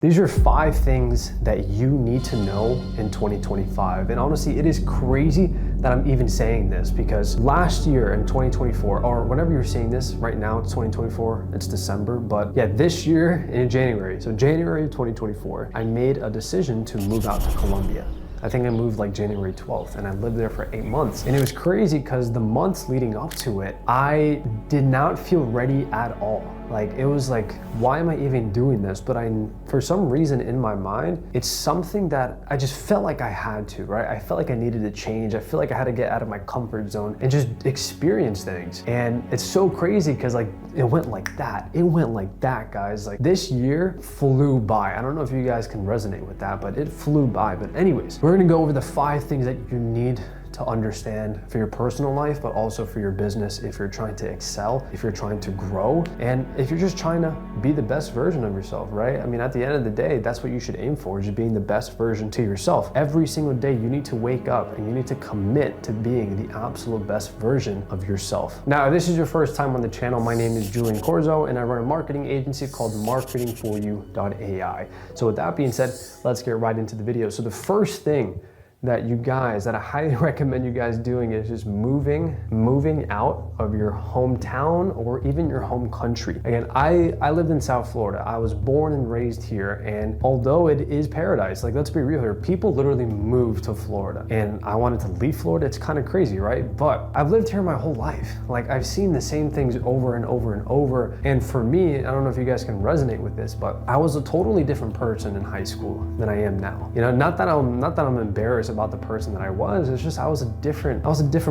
These are 5 things that you need to know in 2025. And honestly, it is crazy that I'm even saying this because last year in 2024, or whenever you're seeing this, right now it's 2024, it's December, but yeah, this year in January, so January 2024, I made a decision to move out to Colombia. I think I moved like January 12th and I lived there for 8 months. And it was crazy because the months leading up to it, I did not feel ready at all. Like it was like, why am I even doing this? But for some reason in my mind, it's something that I just felt like I had to, right? I felt like I needed to change. I feel like I had to get out of my comfort zone and just experience things. And it's so crazy because like it went like that. It went like that, guys. Like this year flew by. I don't know if you guys can resonate with that, but it flew by. But anyways, we're gonna go over the 5 things that you need to understand for your personal life, but also for your business if you're trying to excel, if you're trying to grow, and if you're just trying to be the best version of yourself, right? I mean, at the end of the day, that's what you should aim for, is just being the best version to yourself. Every single day, you need to wake up and you need to commit to being the absolute best version of yourself. Now, if this is your first time on the channel, my name is Julian Corzo, and I run a marketing agency called marketingforyou.ai. So with that being said, let's get right into the video. So the first thing that I highly recommend you guys doing is just moving out of your hometown or even your home country. Again, I lived in South Florida. I was born and raised here, and although it is paradise, like let's be real here, people literally move to Florida, and I wanted to leave Florida. It's kind of crazy, right? But I've lived here my whole life. Like I've seen the same things over and over and over, and for me, I don't know if you guys can resonate with this, but I was a totally different person in high school than I am now. You know, not that I'm embarrassed about the person that I was. It's just I was a different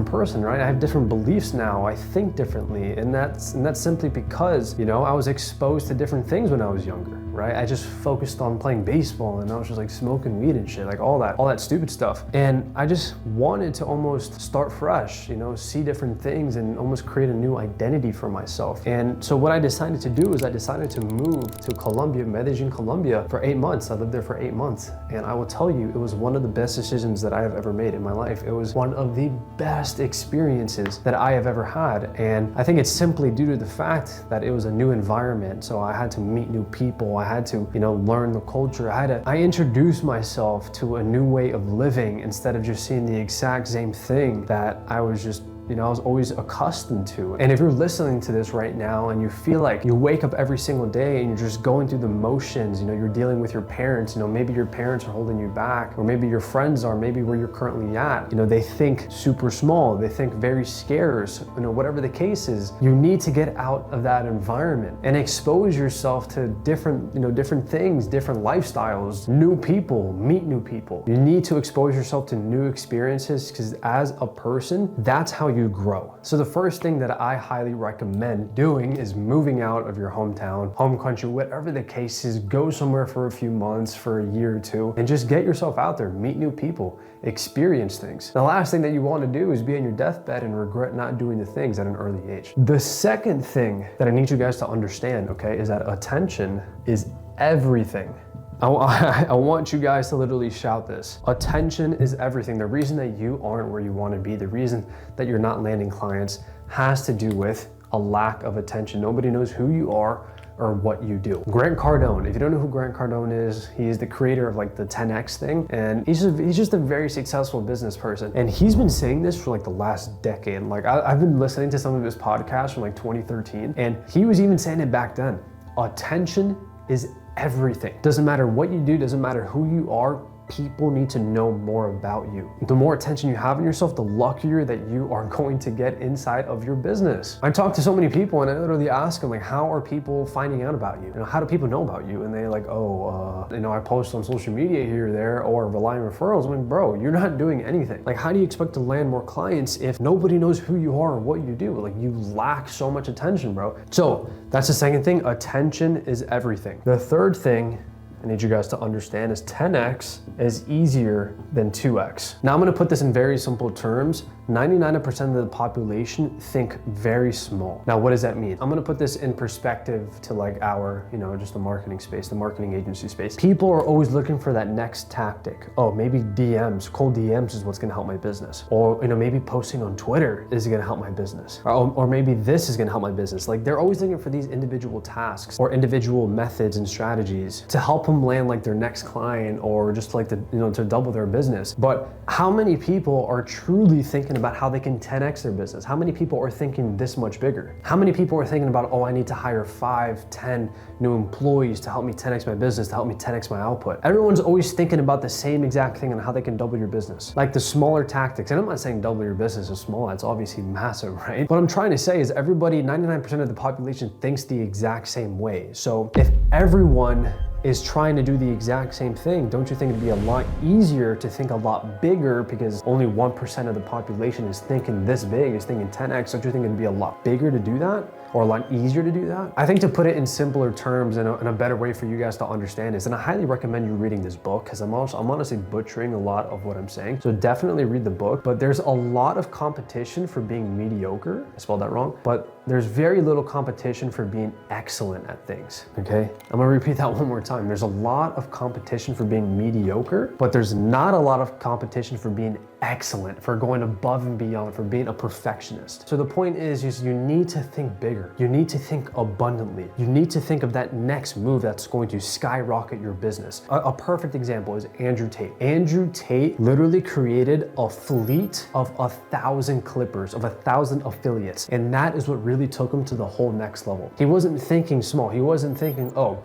person, right? I have different beliefs now. I think differently, and that's simply because, you know, I was exposed to different things when I was younger, right? I just focused on playing baseball, and I was just like smoking weed and shit, like all that stupid stuff. And I just wanted to almost start fresh, you know, see different things and almost create a new identity for myself. And so what I decided to do is I decided to move to Colombia, Medellin, Colombia for 8 months. I lived there for 8 months, and I will tell you, it was one of the best decisions that I have ever made in my life. It was one of the best experiences that I have ever had. And I think it's simply due to the fact that it was a new environment. So I had to meet new people. I had to, you know, learn the culture. I introduced myself to a new way of living instead of just seeing the exact same thing that I was just, you know, I was always accustomed to. And if you're listening to this right now and you feel like you wake up every single day and you're just going through the motions, you know, you're dealing with your parents, you know, maybe your parents are holding you back, or maybe your friends are, maybe where you're currently at, you know, they think super small, they think very scarce, you know, whatever the case is, you need to get out of that environment and expose yourself to different, you know, different things, different lifestyles, new people, meet new people. You need to expose yourself to new experiences because as a person, that's how you grow. So the first thing that I highly recommend doing is moving out of your hometown, home country, whatever the case is. Go somewhere for a few months, for a year or two, and just get yourself out there, meet new people, experience things. The last thing that you want to do is be on your deathbed and regret not doing the things at an early age. The second thing that I need you guys to understand, okay, is that attention is everything. I want you guys to literally shout this. Attention is everything. The reason that you aren't where you want to be, the reason that you're not landing clients has to do with a lack of attention. Nobody knows who you are or what you do. Grant Cardone, if you don't know who Grant Cardone is, he is the creator of like the 10X thing, and he's just a very successful business person. And he's been saying this for like the last decade. Like I've been listening to some of his podcasts from like 2013, and he was even saying it back then. Attention is everything. Doesn't matter what you do, doesn't matter who you are, people need to know more about you. The more attention you have in yourself, the luckier that you are going to get inside of your business. I talk to so many people and I literally ask them, like, how are people finding out about you? You know, how do people know about you? And they're like, you know, I post on social media here or there, or rely on referrals. I'm like, bro, you're not doing anything. Like, how do you expect to land more clients if nobody knows who you are or what you do? Like, you lack so much attention, bro. So that's the second thing. Attention is everything. The third thing I need you guys to understand is 10X is easier than 2X. Now I'm gonna put this in very simple terms. 99% of the population think very small. Now, what does that mean? I'm gonna put this in perspective to like our, just the marketing space, the marketing agency space. People are always looking for that next tactic. Oh, maybe DMs, cold DMs is what's gonna help my business. Or, maybe posting on Twitter is gonna help my business. Or maybe this is gonna help my business. Like they're always looking for these individual tasks or individual methods and strategies to help them land like their next client or just like to double their business. But how many people are truly thinking about how they can 10x their business? How many people are thinking this much bigger? How many people are thinking about, oh, I need to hire 5, 10 new employees to help me 10x my business, to help me 10x my output? Everyone's always thinking about the same exact thing on how they can double your business. Like the smaller tactics, and I'm not saying double your business is small, that's obviously massive, right? What I'm trying to say is everybody, 99% of the population thinks the exact same way. So if everyone is trying to do the exact same thing, don't you think it'd be a lot easier to think a lot bigger because only 1% of the population is thinking this big, is thinking 10x? Don't you think it'd be a lot bigger to do that? Or a lot easier to do that? I think to put it in simpler terms and a better way for you guys to understand this, and I highly recommend you reading this book because I'm honestly butchering a lot of what I'm saying. So definitely read the book, but there's a lot of competition for being mediocre. I spelled that wrong, but there's very little competition for being excellent at things, okay? I'm gonna repeat that one more time. There's a lot of competition for being mediocre, but there's not a lot of competition for being excellent, for going above and beyond, for being a perfectionist. So the point is you need to think bigger. You need to think abundantly. You need to think of that next move that's going to skyrocket your business. A perfect example is Andrew Tate. Andrew Tate literally created a fleet of 1,000 clippers, of 1,000 affiliates. And that is what really took him to the whole next level. He wasn't thinking small. He wasn't thinking, oh,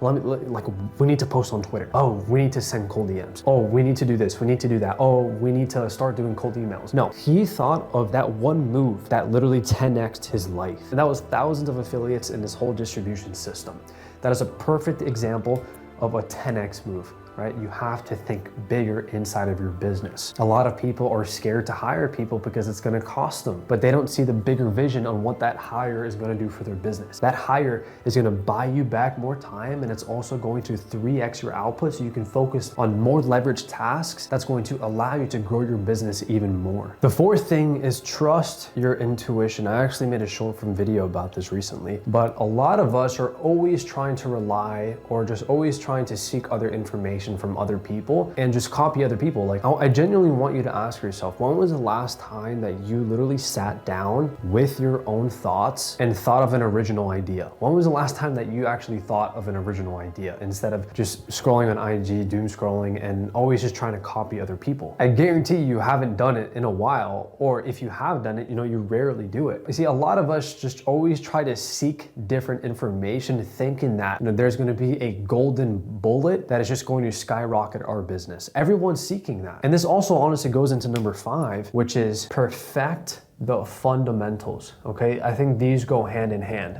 we need to post on Twitter. Oh, we need to send cold DMs. Oh, we need to do this. We need to do that. Oh, we need to start doing cold emails. No, he thought of that one move that literally 10x'd his life. And that was thousands of affiliates in this whole distribution system. That is a perfect example of a 10x move. Right? You have to think bigger inside of your business. A lot of people are scared to hire people because it's going to cost them, but they don't see the bigger vision on what that hire is going to do for their business. That hire is going to buy you back more time, and it's also going to 3x your output so you can focus on more leveraged tasks that's going to allow you to grow your business even more. The fourth thing is trust your intuition. I actually made a short form video about this recently, but a lot of us are always trying to rely or just always trying to seek other information from other people and just copy other people. Like, I genuinely want you to ask yourself, when was the last time that you literally sat down with your own thoughts and thought of an original idea? When was the last time that you actually thought of an original idea instead of just scrolling on IG, doom scrolling, and always just trying to copy other people? I guarantee you haven't done it in a while, or if you have done it, you rarely do it. You see, a lot of us just always try to seek different information thinking that there's going to be a golden bullet that is just going to skyrocket our business. Everyone's seeking that. And this also honestly goes into number 5, which is perfect the fundamentals, okay? I think these go hand in hand.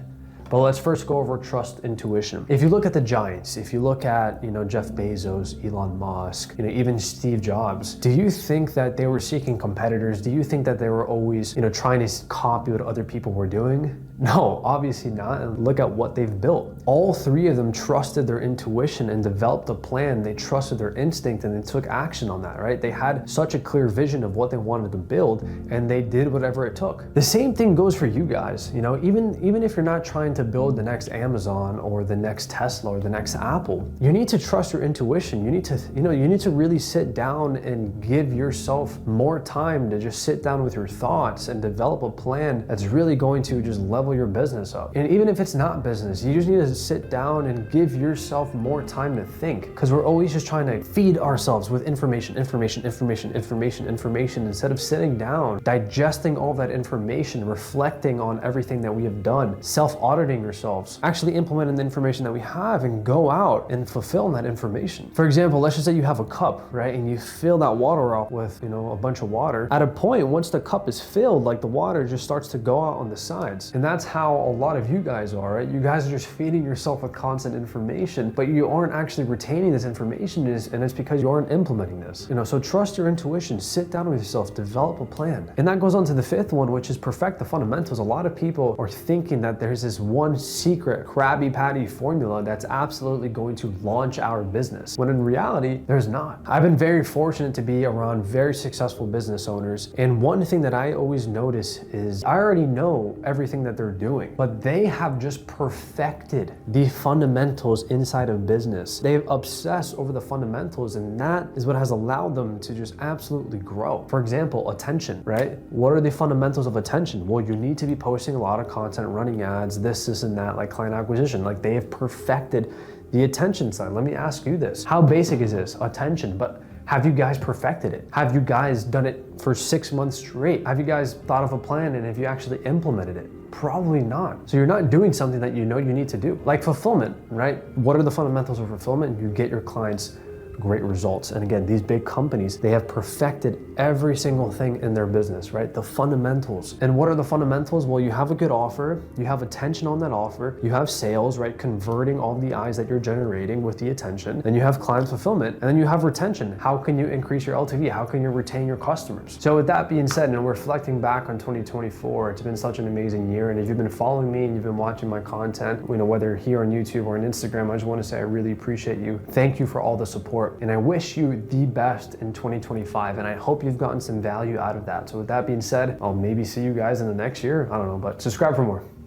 But let's first go over trust intuition. If you look at the giants, if you look at, Jeff Bezos, Elon Musk, even Steve Jobs, do you think that they were seeking competitors? Do you think that they were always, trying to copy what other people were doing? No, obviously not. And look at what they've built. All 3 of them trusted their intuition and developed a plan. They trusted their instinct and they took action on that, right? They had such a clear vision of what they wanted to build and they did whatever it took. The same thing goes for you guys. Even if you're not trying to build the next Amazon or the next Tesla or the next Apple, you need to trust your intuition. You need to really sit down and give yourself more time to just sit down with your thoughts and develop a plan that's really going to just level your business up. And even if it's not business, you just need to sit down and give yourself more time to think, because we're always just trying to feed ourselves with information instead of sitting down, digesting all that information, reflecting on everything that we have done, self-auditing yourselves, actually implementing the information that we have and go out and fulfill that information. For example, let's just say you have a cup, right? And you fill that water up with, a bunch of water. At a point, once the cup is filled, like the water just starts to go out on the sides. And that's how a lot of you guys are, right? You guys are just feeding yourself with constant information, but you aren't actually retaining this information, and it's because you aren't implementing this. So trust your intuition, sit down with yourself, develop a plan. And that goes on to the 5th one, which is perfect the fundamentals. A lot of people are thinking that there's this one secret Krabby Patty formula that's absolutely going to launch our business, when in reality, there's not. I've been very fortunate to be around very successful business owners, and one thing that I always notice is I already know everything that they're doing, but they have just perfected the fundamentals inside of business. They've obsessed over the fundamentals, and that is what has allowed them to just absolutely grow. For example, attention, right? What are the fundamentals of attention? Well, you need to be posting a lot of content, running ads, this and that, like client acquisition. Like, they have perfected the attention side. Let me ask you this. How basic is this? Attention, but have you guys perfected it? Have you guys done it for 6 months straight? Have you guys thought of a plan, and have you actually implemented it? Probably not. So you're not doing something that you know you need to do. Like fulfillment, right? What are the fundamentals of fulfillment? You get your clients great results. And again, these big companies, they have perfected every single thing in their business, right? The fundamentals. And what are the fundamentals? Well, you have a good offer, you have attention on that offer, you have sales, right? Converting all the eyes that you're generating with the attention, and you have client fulfillment, and then you have retention. How can you increase your LTV? How can you retain your customers? So with that being said, and reflecting back on 2024, it's been such an amazing year. And if you've been following me and you've been watching my content, you know, whether here on YouTube or on Instagram, I just want to say I really appreciate you. Thank you for all the support. And I wish you the best in 2025, and I hope you've gotten some value out of that. So with that being said, I'll maybe see you guys in the next year. I don't know, but subscribe for more.